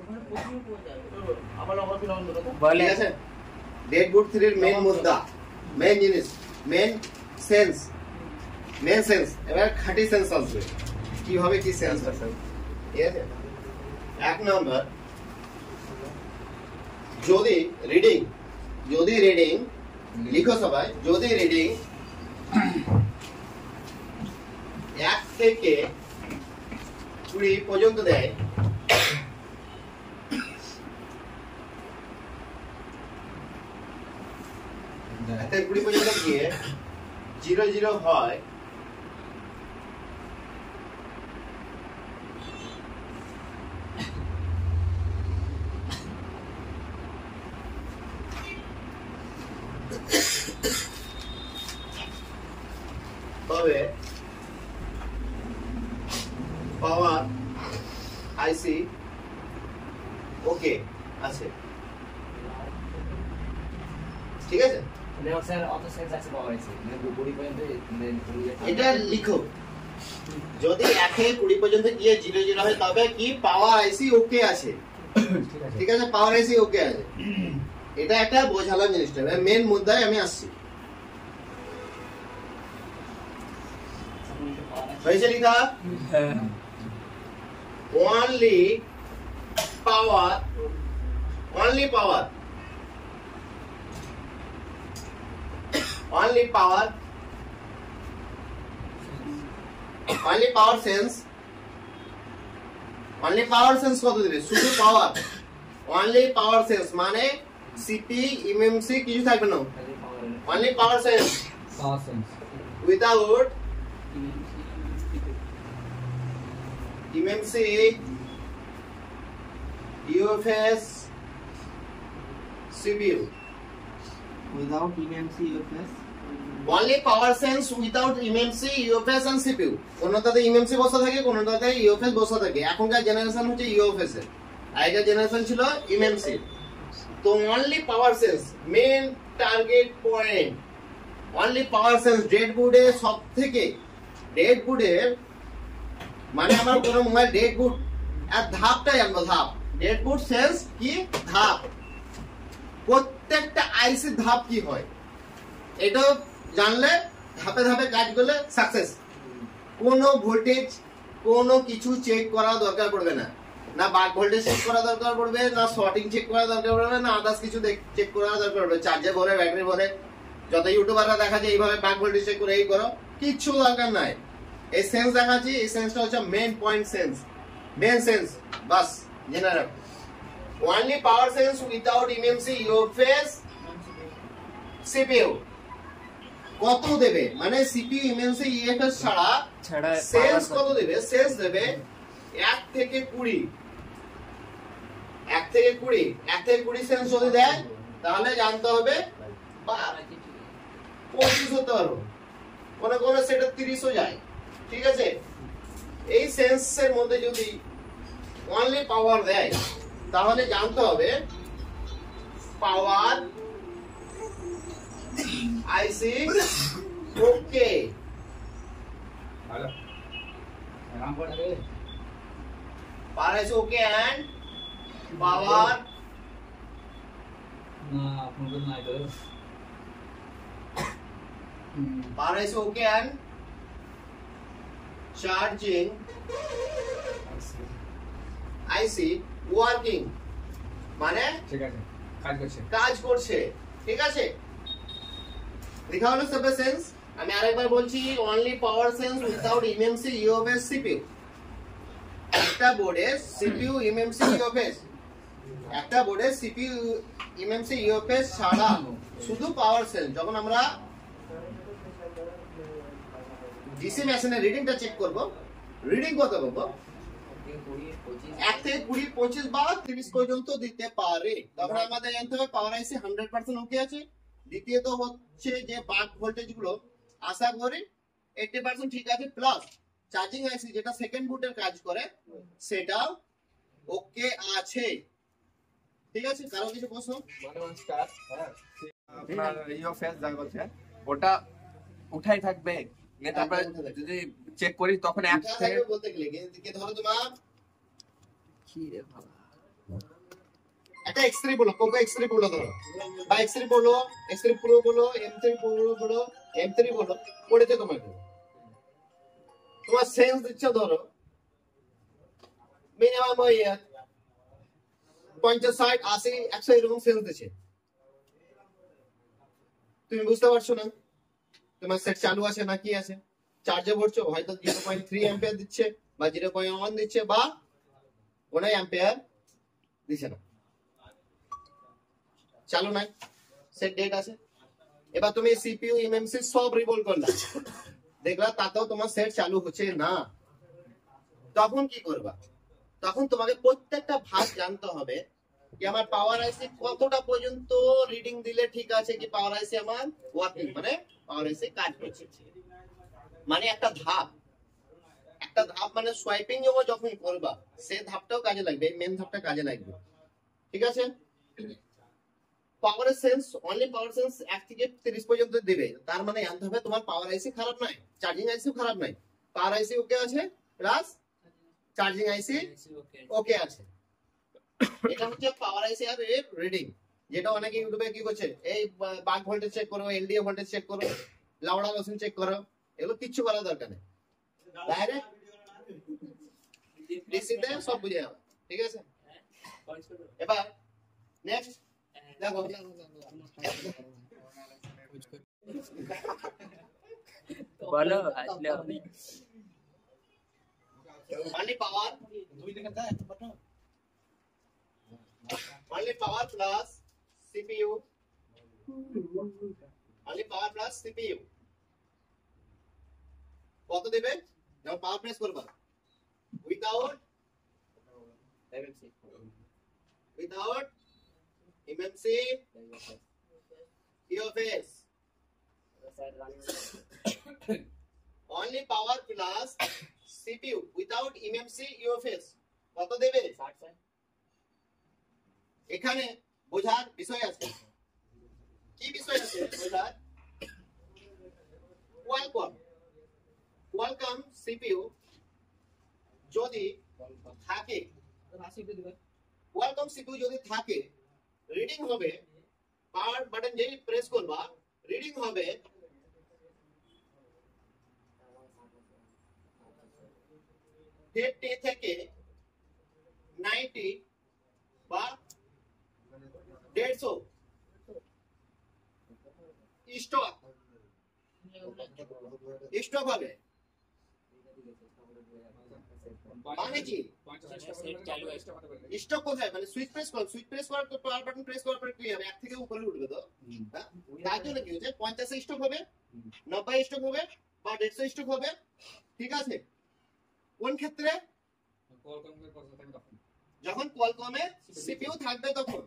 ঠিক আছে, ডেডবুট 3 এর মেইন মুদ্রা, মেইন জিনিস, মেইন সেন্স, এবার খাঁটি সেন্স আসবে। কিভাবে কি সেন্স আসবে? ঠিক আছে, এক নাম্বার, যদি রিডিং লিখো সবাই, যদি রিডিং 1 থেকে 20 পর্যন্ত দেয়, এতে 20 পর্যন্ত গিয়ে 0 হয়, তবে পাওয়ার আইসি ওকে আছে। ঠিক আছে, এটা লিখো, যদি 1 থেকে 20 পর্যন্ত গিয়ে 0 হয় তবে কি পাওয়ার আইসি ওকে আছে। ঠিক আছে, পাওয়ার আইসি ওকে আছে, এটা একটা বোঝালাম জিনিসটা। মেন মুদ্রায় আমি আসছি। হয়েছে লিখা? only power sense কত দিবে? শুধু পাওয়ার, only power sense মানে সিপি এমএমসি কিছু থাকবে না, only power sense without MMC UFS CPU, without EMC UFS, only power sense without EMC UFS and CPU। কোনটাতে EMC বসা থাকে, কোনটাতে UFS বসা থাকে। এখনকার জেনারেশন হচ্ছে UFS এর, আগের জেনারেশন ছিল EMC। তো only power sense main target point, only power sense ডেডবুটে সবথেকে, ডেডবুটের মানে আমার কোন মোবাইল ডেডবুট আর ধাপটাই জানবো, ধাপ, ডেডবুট সেন্স কি ধাপ, প্রত্যেকটা আইসি ধাপ কি হয় এটা জানলে ধাপে ধাপে কাজ করলে সাকসেস। কোনো ভোল্টেজ কোনো কিছু চেক করা দরকার পড়বে না, না বাক ভোল্টেজ চেক করা দরকার পড়বে, না শর্টিং চেক করা দরকার পড়বে, না আদার্স কিছু চেক করা দরকার পড়বে। চার্জে ভরে, ব্যাটারি ভরে, যত ইউটিউবাররা দেখা যায় এইভাবে বাক ভোল্টেজ চেক করে এই করো, কিচ্ছু দরকার নাই। এই সেন্স দেখাচ্ছি, এই সেন্সটা হচ্ছে main point sense, main sense, বাস জেনে রাখো। only power sense without EMC UFS CPU কত দেবে, মানে সিপিইউ এমএমসি ইএফএস ছাড়া সেন্স কত দেবে? সেন্স দেবে 1 থেকে 20, 1 থেকে 20 সেন্স যদি দেয় তাহলে জানতে হবে 25 হতে পারো, কোন সেটা 30 ও যায়। ঠিক আছে, এই সেন্সের মধ্যে যদি অনলি পাওয়ার দেয় তাহলে জানতে হবে power IC okay. Power IC okay and power power IC okay and charging IC working, মানে ঠিক আছে কাজ করছে। ঠিক আছে, লেখা হলো সাবে সেন্স। আমি আরেকবার বলছি, অনলি পাওয়ার sense without MMC UFS CPU. একটা বোর্ডে সিপিইউ এমএমসি ইউএফএস, একটা বোর্ডে সিপিইউ এমএমসি ইউএফএস ছাড়া শুধু পাওয়ার সেন্স। যখন আমরা ডিসি মেশিনের রিডিংটা চেক করব, রিডিং কত পাবো? 1 থেকে 20, 25 বা 30 পর্যন্ত দিতে পারে। তখন আমাদের জানতে হবে পাওয়ার আইসি 100% ওকে আছে। দ্বিতীয়ত হচ্ছে যে বাক ভোল্টেজ গুলো আশা করি 80% ঠিক আছে, প্লাস চার্জিং আইসি যেটা সেকেন্ড বুটের কাজ করে সেটা ওকে আছে। ঠিক আছে, কারো কিছু প্রশ্ন? আপনার ইউএফএস যা বলছে ওটা উঠাই থাকবে, তারপরে যদি চেক করি তখন এক থেকে বলতে গেলে কে ধরো তোমার কি রে বাবা একটা X3 বলো, পোকো X3 বলো ধরো, বা X3 বলো, X3 Pro বলো, M3 Pro বলো, M3 বলো, পড়েছে তোমাকে, তোমার সেন্স দিচ্ছে ধরো মিনিমাম ওই 50, 60, 80, 100 এরকম সেন্স দিচ্ছে। তুমি বুঝতে পারছো না তোমার সেট চালু আছে না কি আছে, চার্জে ভরছো হয়তো 0.3 অ্যাম্পিয়ার দিচ্ছে বা 0.1 দিচ্ছে বা কোনো অ্যাম্পিয়ার দিচ্ছে না, চালু নাই, সেট ডেট আছে। এবার তুমি সিপিইউ এমএমসি সব রিভোল্ভ করলা, দেখলা তাতেও তোমার সেট চালু হচ্ছে না, তখন কি করবা? তখন তোমাকে প্রত্যেকটা ভাগ জানতে হবে কি আমার পাওয়ার আইসি কতটা পর্যন্ত রিডিং দিলে ঠিক আছে, কি পাওয়ার আইসি আমার ওয়ার্কিং মানে পাওয়ার আইসি কাজ করছে। মানে একটা ধাপ মানে সোয়াইপিং যখন করবা সেই ধাপটাও কাজে লাগবে, এই মেন ধাপটা কাজে লাগবে, ঠিক আছে। পাওয়ার সেন্স অনলি পাওয়ার সেন্স 1 থেকে 30 পর্যন্ত দিবে, তার মানে জানতে হবে তোমার পাওয়ার আইসি খারাপ নাই, চার্জিং আইসি খারাপ নাই, পাওয়ার আইসি ওকে আছে প্লাস চার্জিং আইসি ওকে আছে। এটা হচ্ছে পাওয়ার আইসি আর এর রিডিং, যেটা অনেকে ইউটিউবে কি করছে, এই বাক ভোল্টেজ চেক করো, এলডিও ভোল্টেজ চেক করো, লাউডা রসুন চেক করো, এগুলো কিচ্ছু করার দরকার নেই, ডাইরেক্ট ডিসি তে সব বুঝে যাবে, ঠিক আছে। এবার নেক্সট দেখো, বলো আসলে only power plus CPU, only power plus CPU কত দেবে যখন পাওয়ার প্রেস করবা, without MMC UFS, only power plus CPU without MMC UFS কত দেবে? এখানে বোঝার বিষয় আছে, কি বিষয় আছে বোঝার? কোয়ালকম CPU যদি থাকে, কোয়ালকম CPU যদি থাকে, রিডিং হবে, পাওয়ার বাটন যেই প্রেস করবা রিডিং হবে 50 থেকে 90 বা 150 স্টক হবে, মানে কি স্টক কোথায়, মানে সুইচ প্রেস করার পর পাওয়ার বাটন প্রেস করার পর কি হবে, এক থেকে উপরে উঠবে তো, তার জন্য কি হচ্ছে 50 স্টক হবে, 90 স্টক হবে বা 150 স্টক হবে, ঠিক আছে। কোন ক্ষেত্রে? যখন কোয়ালকমে সিপিইউ থাকবে তখন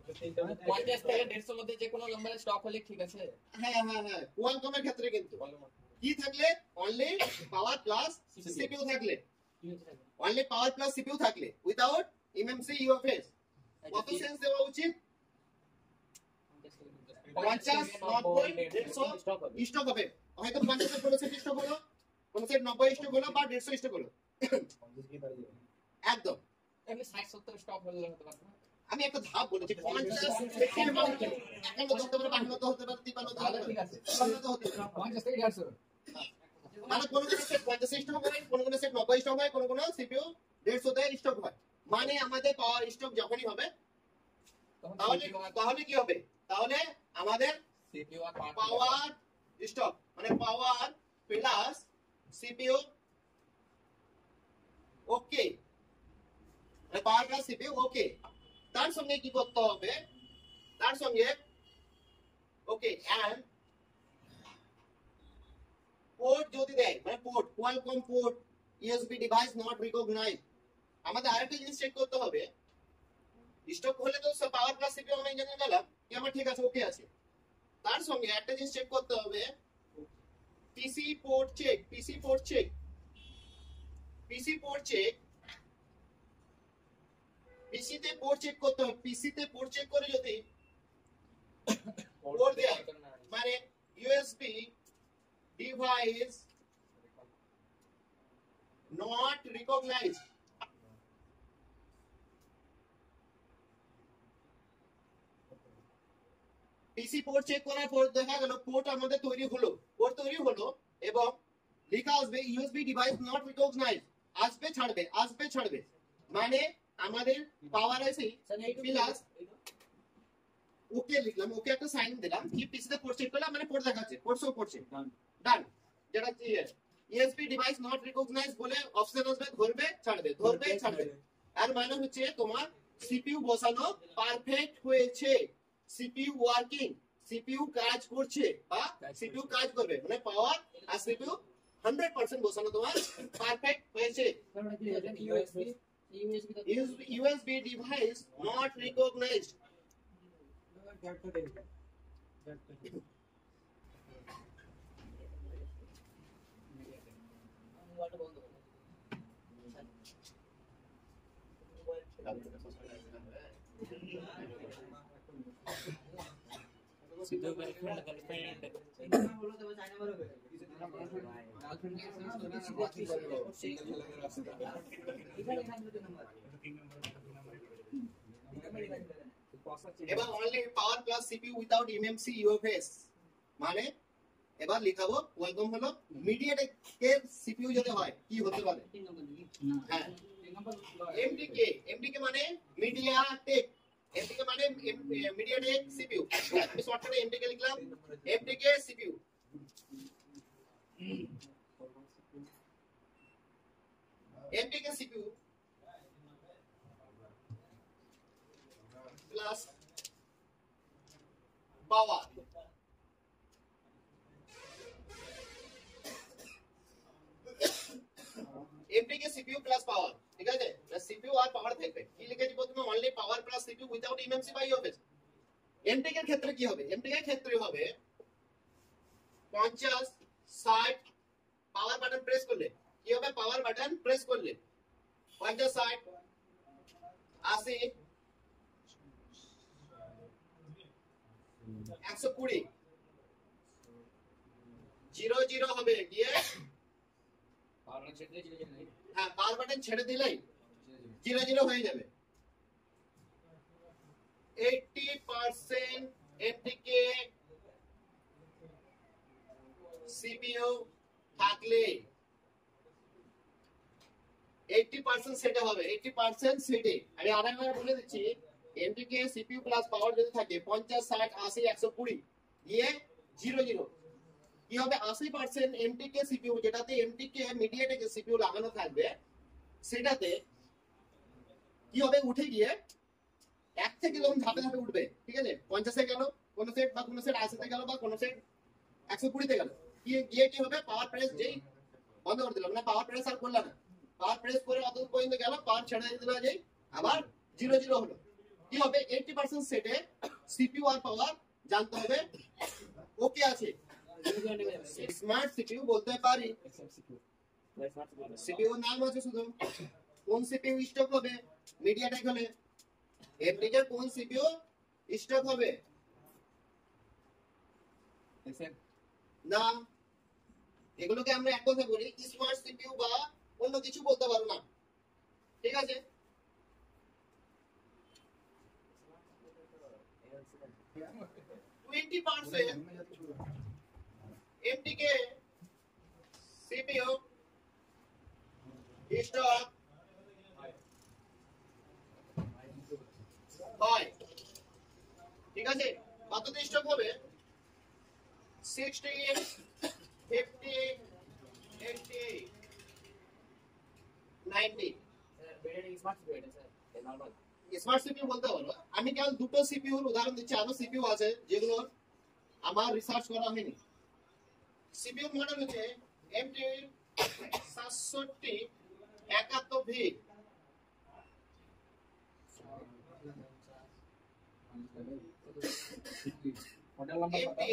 50 থেকে 150 মধ্যে যে কোনো নাম্বারে স্টক হলে ঠিক আছে। হ্যাঁ কোয়ালকমের ক্ষেত্রে কিন্তু কি থাকলে অনলি পাওয়ার প্লাস সিপিইউ থাকলে, অনলি পাওয়ার প্লাস সিপিইউ থাকলে উইদাউট এমএমসি ইউএফএস কত সেন্স দেওয়া উচিত? 50, 90, 150 স্টক হবে, হয়তো 50 এর কোনো সেট স্টক হলো, কোনো সেট 90 স্টক হলো বা 150 স্টক হলো, একদম এমনি 60 70 স্টক হলে হতে পারে। আমি একটা ধাপ বলেছি 50 থেকে 51 হতে পারে, 52 হতে পারে, 53 হতে পারে, ঠিক আছে 52 হতে পারে, 50 থেকে 150 মানে কোন সেট 50 স্টক হয়, কোন সেট 90 স্টক হয়, কোন সিপিইউ 150 তে স্টক হয়। মানে আমাদের পাওয়ার স্টক যখনই হবে তাহলে কি হবে, তাহলে আমাদের সিপিইউ আর পাওয়ার স্টক মানে পাওয়ার প্লাস সিপিইউ ওকে, মানে পাওয়ার প্লাস সিপিইউ ওকে, তার সঙ্গে কি করতে হবে, তার সঙ্গে ওকে এন্ড পোর্ট যদি দেয়, মানে port Qualcomm port USB device not recognise, আমাদের আরেকটা জিনিস চেক করতে হবে, স্টক হলে তো পাওয়ার প্লাস সিপিইউ আমি জেনে গেলাম কি আমার ঠিক আছে ওকে আছে, তার সঙ্গে একটা জিনিস চেক করতে হবে পিসি পোর্ট চেক, পিসি পোর্ট চেক পিসিতে পোর্ট চেক করতে হবে, পিসিতে পোর্ট চেক করে যদি পোর্ট দেয় মানে USB device not recognise, PC port check করার পর দেখা গেল পোর্ট আমাদের তৈরি হলো, পোর্ট তৈরি হলো এবং লেখা আসবে ইউএসবি ডিভাইস নট রিকগনাইজ, আসবে ছাড়বে আসবে ছাড়বে, মানে আমাদের পাওয়ার আইসি প্লাস ওকে লিখলাম, ওকে একটা সাইন দিলাম, কি পিসিতে পোর্ট চেক করলাম মানে পোর্ট দেখাচ্ছে, পোর্ট শো করছে, ডান। যেটা ইউএসবি ডিভাইস নট রিকগনাইজ বলে অপশন আসবে ধরবে ছাড়বে ধরবে ছাড়বে, আর মানে হচ্ছে তোমার সিপিইউ বসানো পারফেক্ট হয়েছে, সিপিইউ ওয়ার্কিং, সিপিইউ কাজ করছে বা সিপিইউ কাজ করবে, মানে পাওয়ার আর সিপিইউ 100% বসানো তোমার পারফেক্ট হয়েছে। ইউএসবি ডিভাইস নট রিকগনাইজড, এবার only power plus CPU without MMC UFS, মানে এবার লিখাবো ওয়েলকাম হলো মিডিয়াটেক এর সিপিইউ যদি হয় কি হতে পারে, হ্যাঁ এমডিকে, এমডিকে মানে মিডিয়াটেক, এমডিকে মানে মিডিয়াটেক সিপিইউ, আমি শর্টকাটে এমডিকে লিখলাম, MDK CPU. MDK CPU plus power, MDK CPU plus power, ঠিক আছে, সিপিইউ আর পাওয়ার থাকবে, কি লিখেছি প্রথমে only power plus CPU without MMC by UFS. MDK এর ক্ষেত্রে কি হবে, এমডিকে এর ক্ষেত্রে হবে 50 60 পাওয়ার বাটন প্রেস করলে কি হবে, পাওয়ার বাটন প্রেস করলে 50 60 80 120 00 হবে গিয়ে, হ্যাঁ পাওয়ার বাটন ছেড়ে দিলেই 00 হয়ে যাবে। 80% এমডিকে সিপিইউ থাকলে 80% সেটে হবে, 80% সেটে। আমি আরেকবার বলে দিচ্ছি, এমডিকে সিপিইউ প্লাস পাওয়ার যদি থাকে 50 60 80 120 দিয়ে 00 কি হবে, 80% এমডিকে সিপিইউ, যেটাতে এমডিকে মিডিয়াটেক সিপিইউ লাগানো থাকবে, সেটাতে কি হবে উঠে গিয়ে এক থেকে যখন ধাপে ধাপে উঠবে, ঠিক আছে, 50 এ গেল কোন সেট বা কোন সেট 80 তে গেল বা কোন সেট 120 তে গেল, গিয়ে কি হবে পাওয়ার প্রেস যেই বন্ধ করে দিলাম, না পাওয়ার প্রেস আর করলাম না, পাওয়ার প্রেস করে অত পর্যন্ত গেল, পাওয়ার ছেড়ে দিল যেই আবার 00 হলো, কি হবে 80% সেটে সিপিইউ আর পাওয়ার জানতে হবে ওকে আছে। স্মার্ট সিপিইউ বলতে পারি, সিপিইউ নাম আছে শুধু, কোন সিপিইউ স্টক হবে মিডিয়াটেক হলে, এমডিকে কোন সিপিইউ স্টক হবে না, এগুলোকে আমরা এক কথা বলি স্মার্ট সিপিইউ বা অন্য কিছু বলতে পারো না, ঠিক আছে। এমডিকে সিপিইউ স্টক হয়, ঠিক আছে, কত স্টক হবে 60 50 80 90 স্মার্ট সিপিইউ বলতে পারো। আমি কেবল দুটো সিপিইউ এর উদাহরণ দিচ্ছি, আরো সিপিইউ আছে যেগুলো আমার রিসার্চ করা হয়নি। সিপিইউ মডেল হচ্ছে MT 67 71 V, MT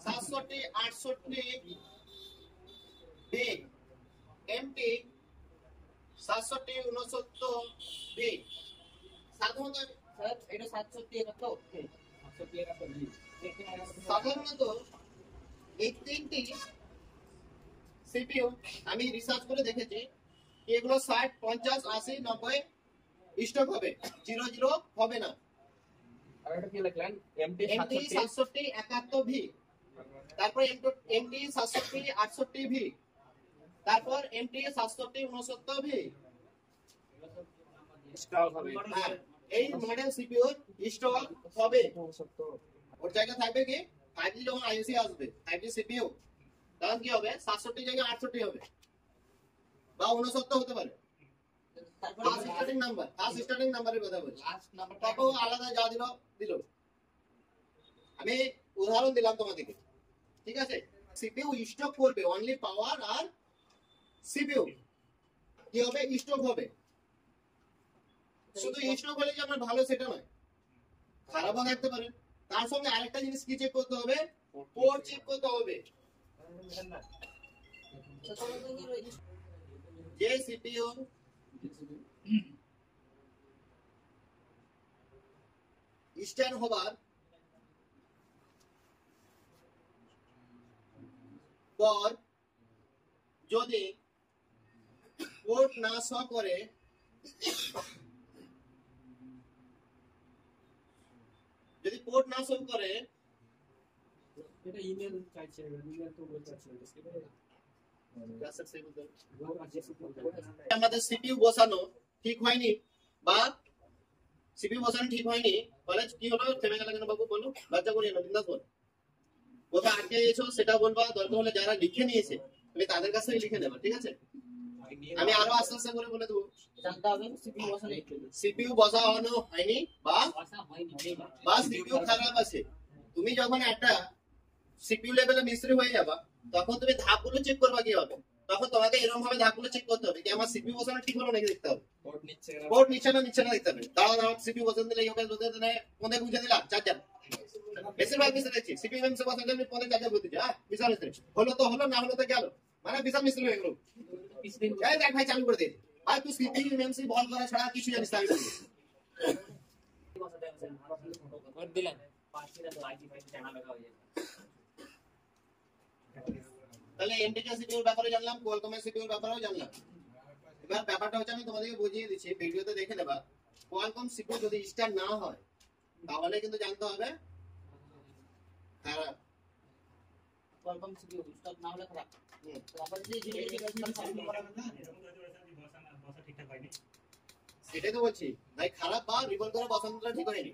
67 68 V, MT 67 69 V. সাধারণত স্যার এটা 771 সাধারণত এই তিনটি সিপিইউ আমি রিসার্চ করে দেখেছি এগুলো 60 50 80 90 স্টক হবে, 00 হবে না। আর এটা কি লিখলেন এমটি এমটি 67 71 ভি, তারপর এমটি 67 68 ভি, তারপর এমটি 67 69 ভি। স্টক হবে হ্যাঁ, এই মডেল সিপিইউ স্টক হবে। ওর জায়গা থাকবে কি 5G যখন আইওসি আসবে 5G সিপিইউ, তখন কি হবে 67 জায়গায় 68 হবে বা 69 হতে পারে। তারপর ফার্স্ট স্টার্টিং নাম্বারের কথা বলছি। লাস্ট নাম্বার তারপর আলাদা যা দিল। আমি উদাহরণ দিলাম তোমাদেরকে, ঠিক আছে? সিপিইউ স্টক করবে অনলি পাওয়ার আর সিপিইউ কি হবে স্টক হবে। শুধু স্টক হলে যে আমার ভালো সেটা নয়, খারাপও থাকতে পারে। তার সঙ্গে আরেকটা জিনিস কি চেক করতে হবে, পোর্ট চেক করতে হবে। যে সিপিইউ স্ট্যান্ড হবার পর যদি পোর্ট না শো করে, যদি পোর্ট না শো করে, এটা ইমেল চাইছে, ইমেল তো বলতে চাইছে আমাদের সিপিইউ বসানো ঠিক হয়নি বা সিপিইউ বসানো ঠিক হয়নি, তাহলে কি হলো? থেমে গেল কেন বাবু? বলো, লজ্জা করিয়ে না, বিন্দাস বল। কোথায় আটকে গেছো সেটা বলবা, দরকার হলে যারা লিখে নিয়েছে তুমি তাদের কাছ থেকে লিখে নেবা, ঠিক আছে? আমি আরো আস্তে আস্তে করে বলে দেবো। জানতে হবে সিপিইউ বসানো সিপিইউ বসানো হয়নি বা বসা হয়নি সিপিইউ খারাপ আছে। তুমি যখন একটা সিপিইউ লেভেলে মিস্ত্রি হয়ে যাবা, তখন তুমি ধাপগুলো চেক করবা কি হবে, তখন তোমাকে এরকম ভাবে ধাপগুলো চেক করতে হবে কি আমার সিপিইউ বসানো ঠিক হলো নাকি দেখতে হবে। পোর্ট নিচ্ছে পোর্ট নিচ্ছে না দেখতে হবে। দাঁড়াও সিপিইউ বসান দিলে ওকে বলতে দিলে কোনে বুঝে দিলাম চার্জার। বেশিরভাগ মিস্ত্রি দেখছি সিপিইউ এমসি বসান দিলে কোনে চার্জার বুঝতে যায়। বিশাল মিস্ত্রি হলো তো হলো, না হলো তো গেল, মানে বিশাল মিস্ত্রি হয়ে গেল। এই দেখ ভাই চালু করে দে ভাই, তুই সিপিইউ এমসি বল করা ছাড়া কিছু জানিস না। ভোট দিলেন পাঁচটা তো আইটি ফাইটি জানা লাগা হয়ে যায়। তাহলে এমটিকে সিপিইউর ব্যাপারে জানলাম, কোয়ালকমের সিপিইউর ব্যাপারেও জানলাম। এবার ব্যাপারটা হচ্ছে আমি তোমাদেরকে বুঝিয়ে দিচ্ছি, ভিডিওতে দেখে নেবা। কোয়ালকম সিপিইউ যদি স্ট্যান্ড না হয় তাহলে কিন্তু জানতে হবে খারাপ। কোয়ালকম সিপিইউ স্টক না হলে খারাপ। তো আবার যে সেটাই তো বলছি ভাই, খারাপ বা রিভল করে বসানোটা ঠিক হয়নি।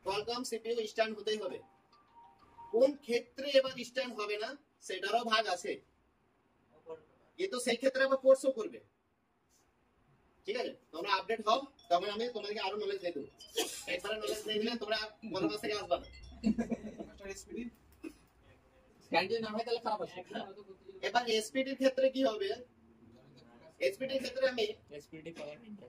কোয়ালকম সিপিইউ স্ট্যান্ড হতেই হবে। কোন ক্ষেত্রে এবার স্ট্যান্ড হবে না সেটারও ভাগ আছে, কিন্তু সেই ক্ষেত্রে আবার কোর্সও করবে, ঠিক আছে? তোমরা আপডেট হও, তখন আমি তোমাদেরকে আরো নলেজ দিয়ে দেবো। একবারে নলেজ দিয়ে দিলে তোমরা মনে মাস থেকে আসবা না। স্ট্যান্ড না হয় তাহলে খারাপ আছে। এবার এসপিডির ক্ষেত্রে কি হবে? এসপিডির ক্ষেত্রে আমি এসপিডি পাওয়ার নিতে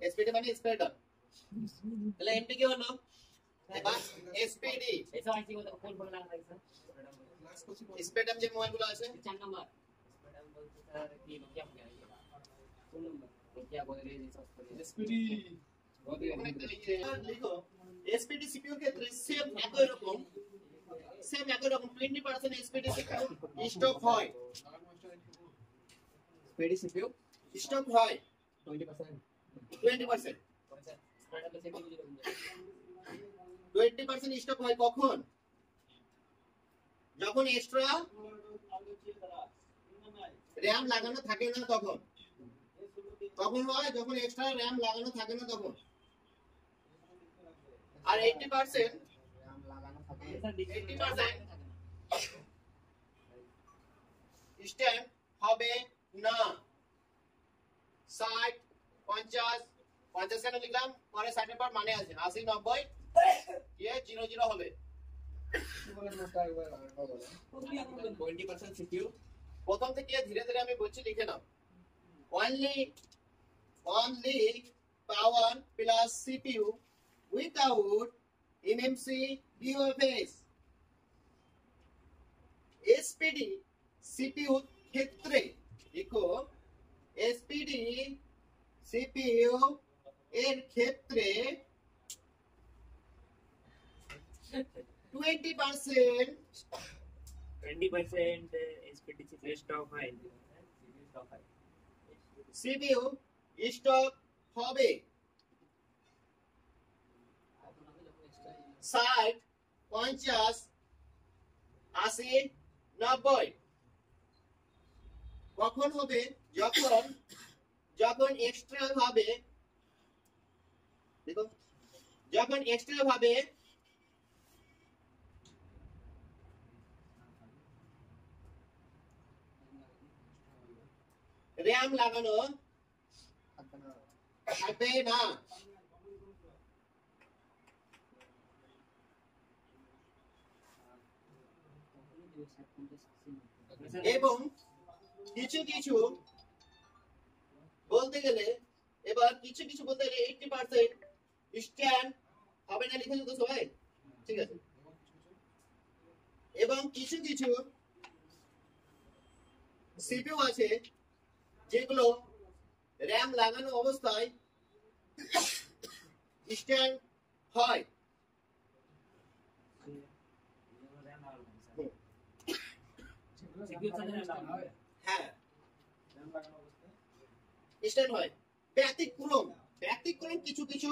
এসপিডি মানে স্প্রেডার, তাহলে এমটি কি হলো? এবার এসপিডি ऐसा आईटी को कौन बोलना है सर? স্প্রেডার যে মোবাইলগুলো আছে 4 नंबर मैडम बोलते सर कि क्या हो गया ये 2 नंबर क्या बोल रहे हैं सब এসপিডি লিখো এসপিডি সিপিইউ ক্ষেত্রে সেম একই রকম 20% এসপিডি সিপিইউ স্টক হয়, স্পিডি সিপিইউ স্টক হয় 20%। 20% 20% স্টক হয় কখন? যখন এক্সট্রা র‍্যাম লাগানো থাকে না তখন। তখন হয় যখন এক্সট্রা র‍্যাম লাগানো থাকে না তখন। আর 80% স্ট্যান্ড হবে না। 60 50 50 এর লিখলাম, পরে 60 এর পর মানে আছে 80 90 ये 00 হবে। 20% সিপিইউ প্রথম থেকে ধীরে ধীরে আমি বলছি, লিখে নাও। only power plus CPU without MMC UFS। SPD CPU ক্ষেত্রে দেখো, SPD CPU এর ক্ষেত্রে 20% एसपीडी से स्टॉक है स्टॉक है CPU স্টক হবে। 60, 50, 80, 90 কখন হবে? যখন এক্সট্রা ভাবে, দেখো, যখন এক্সট্রা ভাবে র্যাম লাগানো থাকবে না। এবং কিছু কিছু বলতে গেলে, এবার কিছু কিছু বলতে গেলে 80% স্ট্যান্ড হবে না, লিখে তো সবাই ঠিক আছে। এবং কিছু কিছু সিপিইউ আছে যেগুলো র্যাম লাগানো অবস্থায় স্ট্যান্ড হয়। হ্যাঁ, স্ট্যান্ড হয়। ব্যতিক্রম কিছু কিছু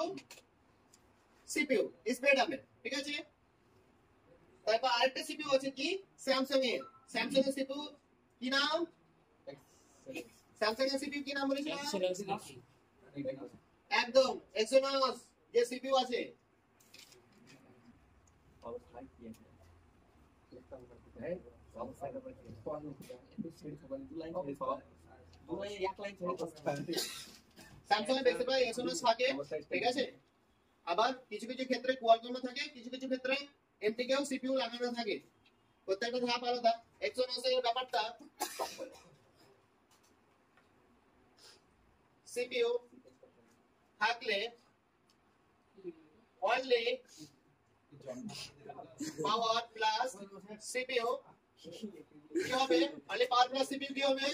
সিপিইউ স্পেডামের, ঠিক আছে। তারপর আরেকটা সিপিইউ আছে কি, স্যামসাং এর সিপিইউ কি নাম? স্যামসাং এর সিপিইউ কি নাম বলেছিলাম? একদম এক্সিনোস যে সিপিইউ আছে। স্যামসাং এর বেশিরভাগ এক্সিনোস থাকে, ঠিক আছে। আবার কিছু কিছু ক্ষেত্রে কোয়ালকম থাকে, কিছু কিছু ক্ষেত্রে এমটিকেও সিপিইউ লাগানো থাকে। প্রত্যেকটা ধাপ আলাদা। এক্সিনোস এর ব্যাপারটা, সিপিইউ থাকলে অনলি পাওয়ার প্লাস সিপিইউ কি হবে? অনলি পাওয়ার প্লাস সিপিইউ কি হবে?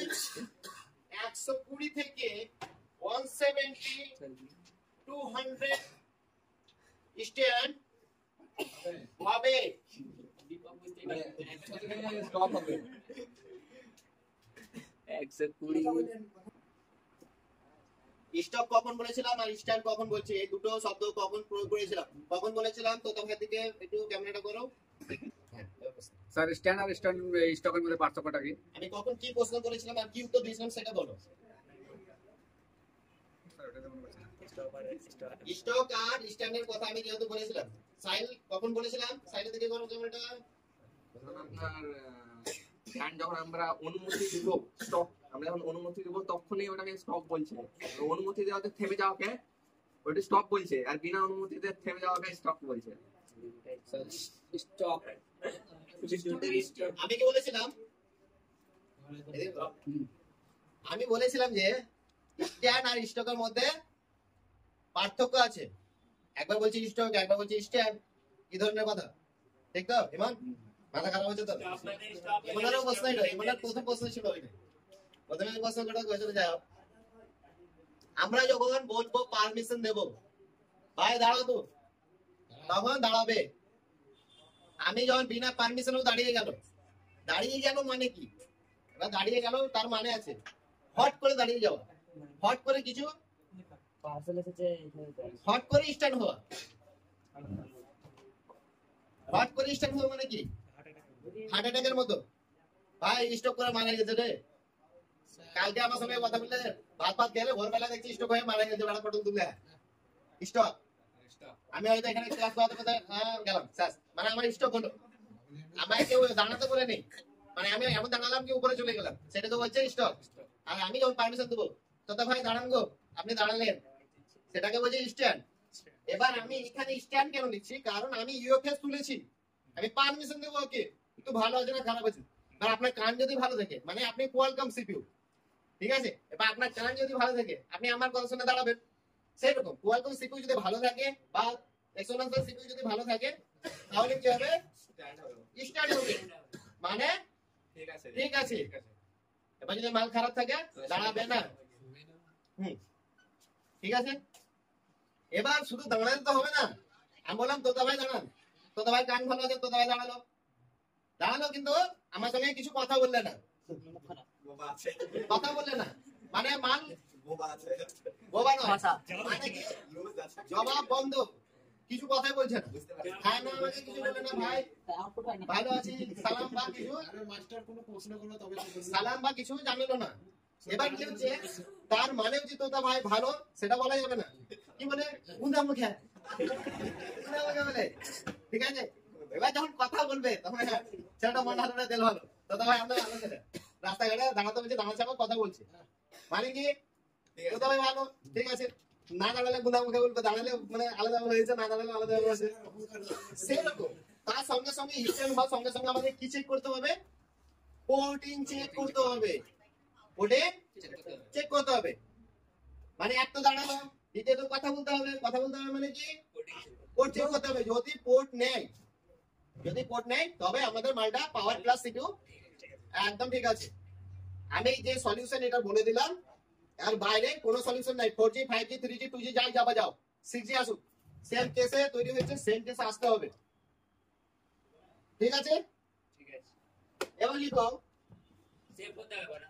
120 থেকে 170 200 স্ট্যান্ড হবে। স্টপ হবে 120। স্টপ কখন বলেছিলাম আর স্ট্যান্ড কখন বলছি, এই দুটো শব্দ কখন প্রয়োগ করেছিলাম, কখন বলেছিলাম? তো তোমার দিকে একটু ক্যামেরাটা করো। স্যার স্ট্যান্ড আর স্টকের মধ্যে পার্থক্যটা কি? আমি কখন কি প্রশ্ন করেছিলাম আর কি উত্তর দিয়েছিলাম সেটা বলো। স্টক আর স্ট্যান্ডের কথা আমি যেহেতু বলেছিলাম, সাইল কখন বলেছিলাম? সাইলের দিকে করো ক্যামেরাটা। আপনার স্ট্যান্ড যখন আমরা অনুমতি দিব, স্টপ আমরা যখন অনুমতি দিব তখনই ওটাকে স্টপ বলছে। অনুমতি দেওয়াতে থেমে যাওয়াকে ওটা স্টপ বলছে, আর বিনা অনুমতিতে থেমে যাওয়াকে স্টপ বলছে। স্টক আমি কি বলেছিলাম? আমি বলেছিলাম যে স্ট্যান্ড আর স্টকের মধ্যে পার্থক্য আছে। একবার বলছি স্টক, একবার বলছি স্ট্যান্ড। কি ধরনের কথা, ঠিক তো? ইমান মাথা খারাপ হচ্ছে তো? ইমানেরও প্রশ্ন এটা, ইমানের প্রথম প্রশ্ন ছিল ওইটা। প্রথমে প্রশ্ন করা হয়েছিল, যাই হোক। আমরা যখন বলবো পারমিশন দেব, ভাই দাঁড়াও তো, তখন দাঁড়াবে। আমি যখন বিনা পারমিশনও দাঁড়িয়ে গেল মানে কি? এবার দাঁড়িয়ে গেল তার মানে আছে হট করে দাঁড়িয়ে যাওয়া, হট করে কিছু, হট করে স্ট্যান্ড হওয়া। হট করে স্ট্যান্ড হওয়া মানে কি? হার্ট অ্যাটাকের মতো। ভাই স্ট্রোক করে মারা গেছে রে। কালকে আমার সঙ্গে কথা বললে ভাত খেলে ভোরবেলা দেখছি স্ট্রোক হয়ে মারা গেছে, বেড়া পটল তুলে স্টক। আমি হয়তো এখানে ক্লাস করাতে গেলাম, মানে আমার স্টক হলো, আমায় কেউ দাঁড়াতে বলে নেই, মানে আমি এমন দাঁড়ালাম কি উপরে চলে গেলাম, সেটা তো বলছে স্টক। আর আমি যখন পারমিশন দেবো, তো ভাই দাঁড়ান গো, আপনি দাঁড়ালেন, সেটাকে বলছে স্ট্যান্ড। এবার আমি এখানে স্ট্যান্ড কেন লিখছি? কারণ আমি ইউএফএস তুলেছি, আমি পারমিশন দেবো ওকে, একটু ভালো আছে না খারাপ আছে। আর আপনার কান যদি ভালো থাকে, মানে আপনি কোয়ালকম সিপিইউ, ঠিক আছে। এবার আপনার কান যদি ভালো থাকে, আপনি আমার কথা শুনে দাঁড়াবেন। সেরকম কোয়ালকম সিপিইউ যদি ভালো থাকে বা এক্সোনান্সের সিপিইউ যদি ভালো থাকে, তাহলে কি হবে? স্ট্যান্ড হবে, মানে ঠিক আছে। এবার যদি মাল খারাপ থাকে, দাঁড়াবে না। ঠিক আছে। এবার শুধু দাঁড়াতে তো হবে না, আমি বললাম তোতা ভাই দাঁড়ান, তোতা ভাই কান ভালো আছে, তোতা ভাই দাঁড়ালো, কিন্তু আমার সঙ্গে কিছু কথা বললে না, কথা বললে না, মানে মাল বোবা নয়, মানে কি? জবাব বন্ধ, কিছু কথাই বলছে না, হ্যাঁ না আমাকে কিছু বলে না, ভাই আউটপুট হয় না ভালো আছি সালাম বা কিছু, আরে মাস্টার কোনো প্রশ্ন করলো তবে তো বলবে। সালাম বা কিছু জানলো না। এবার কি হচ্ছে, তার মানে হচ্ছে তোতা ভাই ভালো সেটা বলা যাবে না, কি বলে গুন্দা মুখে গুন্দা মুখে বলে, ঠিক আছে। এবার যখন কথা বলবে তখন ছেলেটা মনে হাতে তেল ভালো, তোতা ভাই আমরা ভালো ছেলে, রাস্তাঘাটে দাঁড়াতে বলছে, দাঁড়াচ্ছে আমার কথা বলছে, মানে কি তোতা ভাই ভালো, ঠিক আছে। না দাঁড়ালে গুন্দা মুখে বলবে, দাঁড়ালে মানে আলাদা হয়েছে, না দাঁড়ালে আলাদা হয়েছে, সেরকম। তার সঙ্গে সঙ্গে হিস্ট্রি বা সঙ্গে সঙ্গে আমাদের কি চেক করতে হবে, পোর্টিং চেক করতে হবে, পোর্টিং চেক করতে হবে। মানে এক তো দাঁড়ালো, দ্বিতীয়ত কথা বলতে হবে, কথা বলতে হবে মানে কি পোর্ট চেক করতে হবে। যদি পোর্ট নেয়, যদি পোর্ট নেয় তবে আমাদের মালটা পাওয়ার প্লাস সিপিইউ একদম ঠিক আছে। আমি যে সলিউশন এটা বলে দিলাম, আর বাইরে কোনো সলিউশন নাই। 4G 5G 3G 2G যাই যাবা যাও, 6G আসুক, সেম কেসে তৈরি হয়েছে, সেম কেসে আসতে হবে, ঠিক আছে। ঠিক আছে এবার লিখো সেভ করতে হবে না